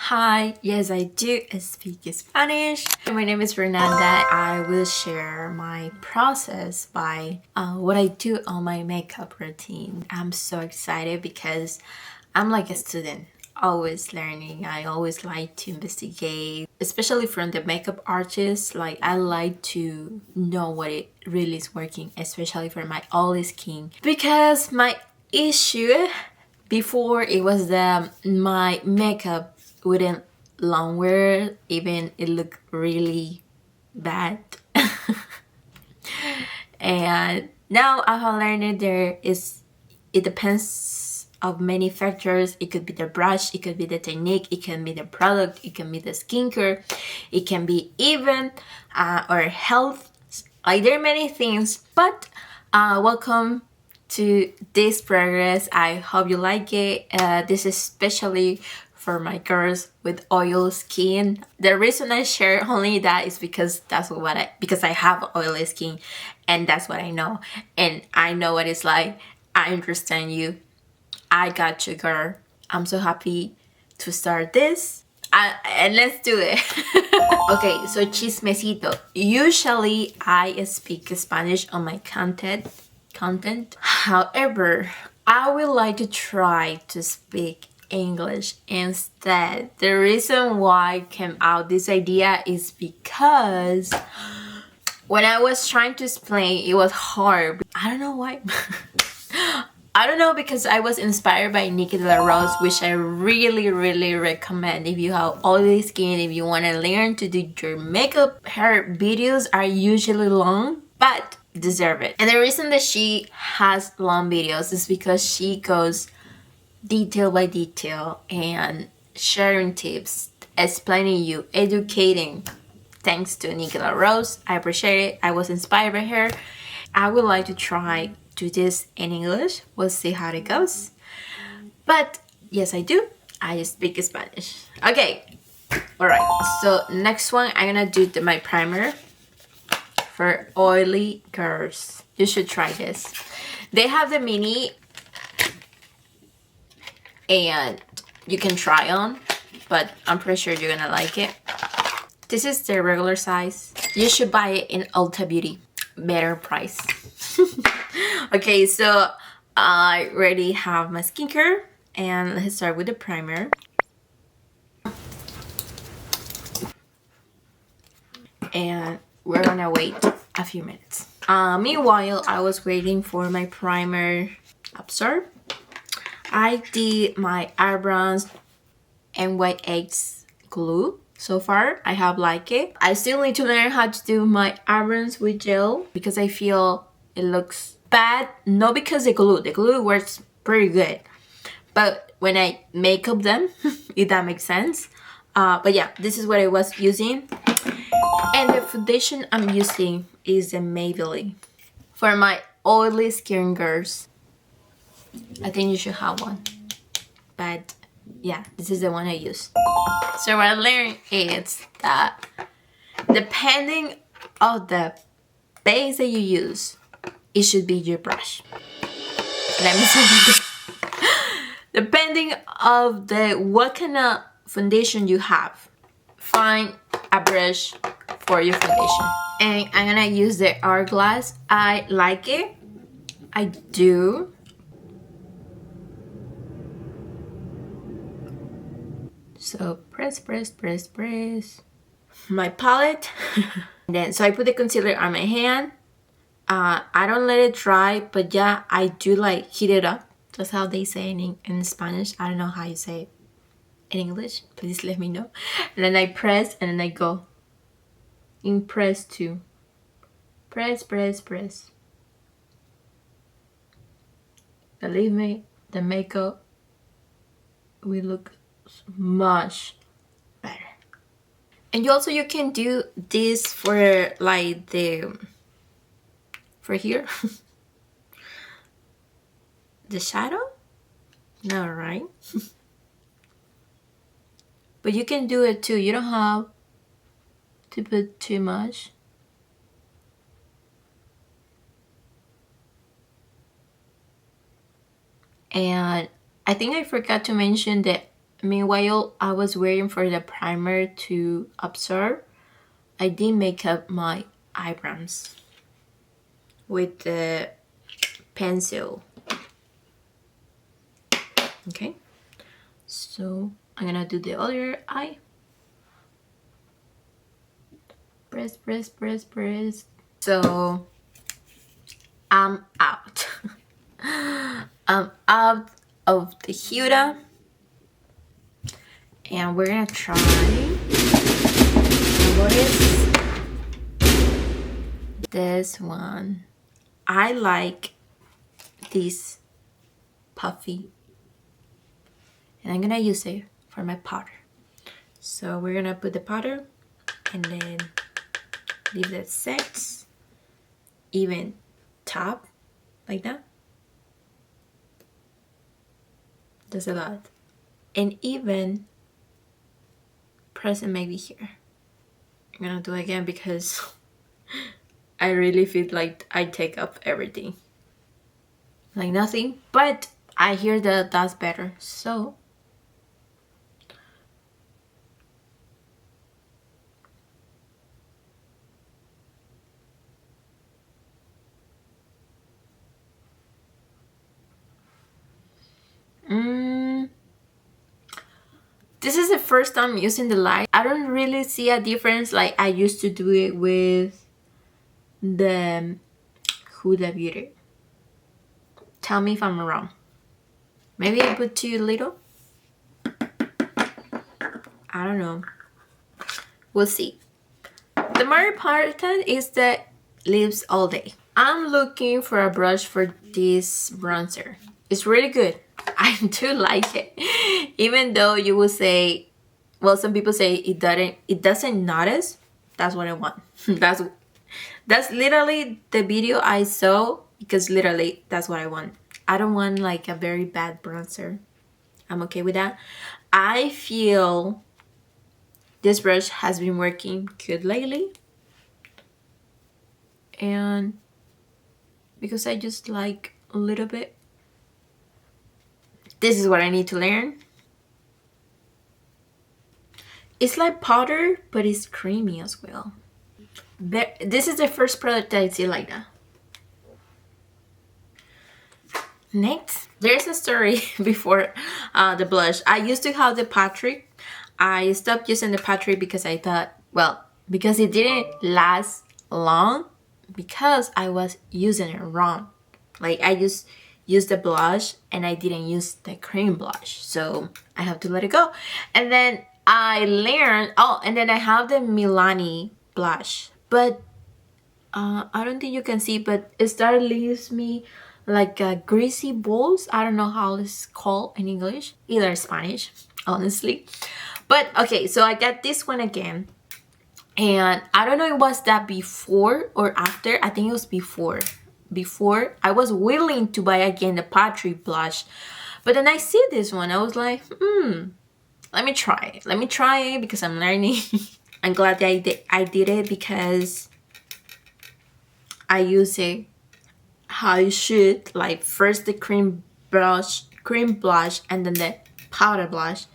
Hi, yes, I do speak Spanish. My name is Fernanda. I will share my process by what I do on my makeup routine. I'm so excited because I'm like a student, always learning. I always like to investigate, especially from the makeup artists. Like, I like to know what it really is working, especially for my oily skin. Because my issue before it was that my makeup wouldn't longer, even it looked really bad. And now I have learned it depends of many factors. It could be the brush, it could be the technique, it can be the product, it can be the skincare, it can be even or health. Like, there are many things, but welcome to this progress. I hope you like it. This is especially for my girls with oil skin. The reason I share only that is because because I have oily skin, and that's what I know, and I know what it's like. I understand you. I got you, girl. I'm so happy to start this. And let's do it. Okay, so chismecito. Usually I speak Spanish on my content. However, I would like to try to speak English instead. The reason why I came out this idea is because when I was trying to explain, it was hard. I don't know why. I don't know, because I was inspired by Nikki De La Rose, which I really recommend if you have oily skin, if you want to learn to do your makeup. Her videos are usually long, but deserve it. And the reason that she has long videos is because she goes detail by detail and sharing tips, explaining you, educating. Thanks to Nikki De La Rose. I appreciate it. I was inspired by her. I would like to try do this in English. We'll see how it goes. But yes, I do. I speak Spanish. Okay. Alright. So next one, I'm gonna do my primer for oily girls. You should try this. They have the mini and you can try on, but I'm pretty sure you're gonna like it. This is the regular size. You should buy it in Ulta Beauty. Better price. Okay, so I already have my skincare, and let's start with the primer. And we're gonna wait a few minutes. Meanwhile, I was waiting for my primer absorb. I did my eyebrows NY8 glue. So far, I have liked it. I still need to learn how to do my eyebrows with gel because I feel it looks bad. Not because the glue works pretty good, but when I make up them, if that makes sense. But yeah, this is what I was using. And the foundation I'm using is the Maybelline. For my oily skin girls, I think you should have one. But yeah, this is the one I use. So what I learned is that depending on the base that you use, it should be your brush. Let me say depending of what kind of foundation you have, find a brush for your foundation. And I'm gonna use the Hourglass. I like it. I do. So press my palette. And then, so I put the concealer on my hand. I don't let it dry, but yeah, I do like heat it up. That's how they say in Spanish. I don't know how you say it in English. Please let me know. And then I press, and then I go in press too. Press. Believe me, the makeup will look much better. And you can do this for like for here. The shadow? No, right? But you can do it too. You don't have to put too much. And I think I forgot to mention the Meanwhile, I was waiting for the primer to absorb. I did make up my eyebrows with the pencil. Okay, so I'm gonna do the other eye. Press, press, press, press. So I'm out. I'm out of the Huda, and we're gonna try what is this one. I like this puffy, and I'm gonna use it for my powder. So we're gonna put the powder and then leave that set, even top like that. That's a lot. And even press it maybe here. I'm gonna do it again because I really feel like I take up everything. Like nothing, but I hear that that's better. So this is the first time using the light. I don't really see a difference like I used to do it with the Huda Beauty. Tell me if I'm wrong. Maybe I put too little. I don't know. We'll see. The more important is the lips all day. I'm looking for a brush for this bronzer. It's really good. I do like it. Even though you will say, well, some people say it doesn't notice. That's what I want. That's literally the video I saw, because literally that's what I want. I don't want like a very bad bronzer. I'm okay with that. I feel this brush has been working good lately, and because I just like a little bit. This is what I need to learn. It's like powder, but it's creamy as well. This is the first product that I see like that. Next, there's a story before the blush. I used to have the Patrick. I stopped using the Patrick because I thought, well, because it didn't last long, because I was using it wrong. Like I just used the blush and I didn't use the cream blush, so I have to let it go. And then I learned, oh, and then I have the Milani blush, but I don't think you can see, but it started leaves me like greasy balls. I don't know how it's called in English, either Spanish, honestly. But okay, so I got this one again, and I don't know if it was that before or after. I think it was before. Before I was willing to buy again the Patrick blush, but then I see this one. I was like, let me try it. Let me try it because I'm learning. I'm glad that I did it because I use it how you should, like first the cream blush, and then the powder blush,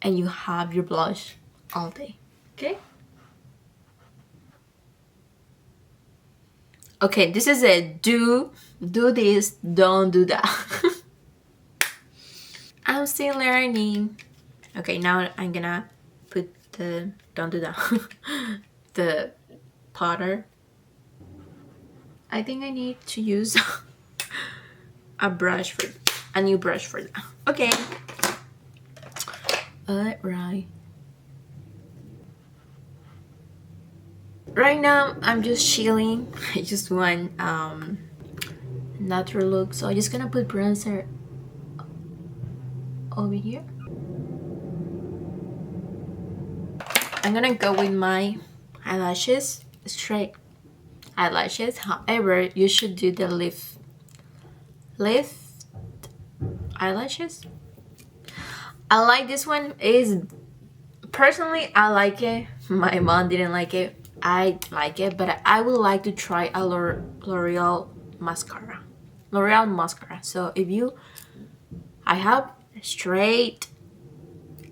and you have your blush all day. Okay. Okay, this is a do this, don't do that. I'm still learning. Okay, now I'm gonna put the, don't do that, the powder. I think I need to use a new brush for that. Okay. Right. Right now I'm just chilling. I just want natural look, so I'm just gonna put bronzer over here. I'm gonna go with my eyelashes, straight eyelashes. However, you should do the lift eyelashes. I like this one. Is personally I like it. My mom didn't like it. I like it, but I would like to try a L'Oreal mascara. So if I have straight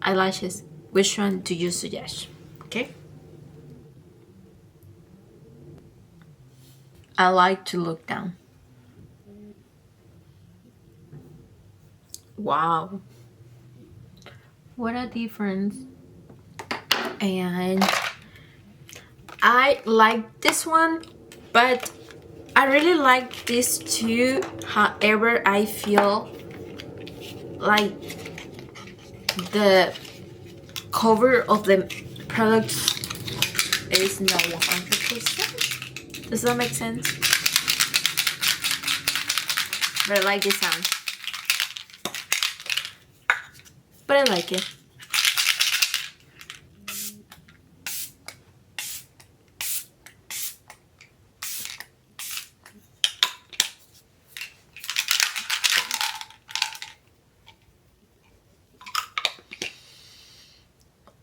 eyelashes. Which one do you suggest? Okay. I like to look down. Wow. What a difference. And I like this one, but I really like this too. However, I feel like the cover of the product is not 100%. Does that make sense? But I like the sound. But I like it.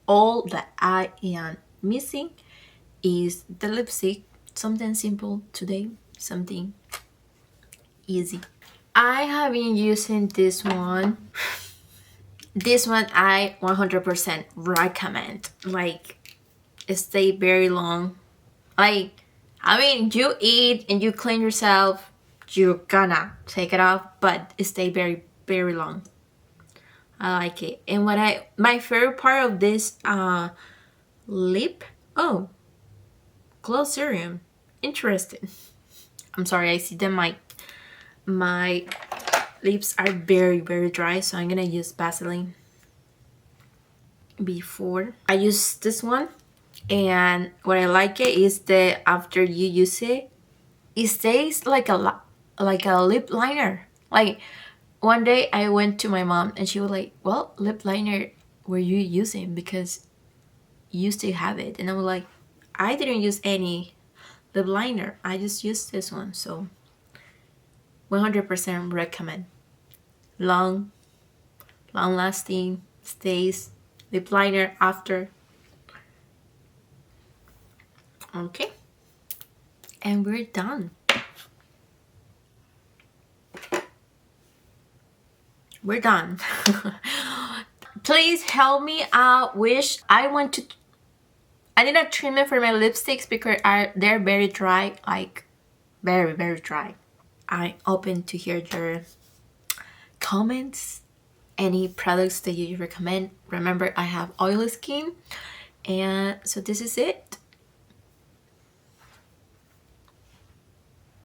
All that I am missing is the lipstick. Something simple today, something easy. I have been using this one. This one I 100% recommend. Like, it stay very long. Like, I mean, you eat and you clean yourself, you're gonna take it off, but it stay very, very long. I like it. And my favorite part of this lip, oh, glow serum. Interesting. I'm sorry, I see that my lips are very, very dry, so I'm gonna use Vaseline before I use this one. And what I like it is that after you use it, it stays like a lip liner. Like, one day I went to my mom and she was like, "Well, lip liner were you using, because you used to have it?" And I was like, "I didn't use any lip liner. I just used this one." So 100% recommend. Long lasting, stays lip liner after. Okay, and we're done. We're done. Please help me out. I need a treatment for my lipsticks because they're very dry, like very, very dry. I'm open to hear your comments, any products that you recommend. Remember, I have oily skin, and so this is it.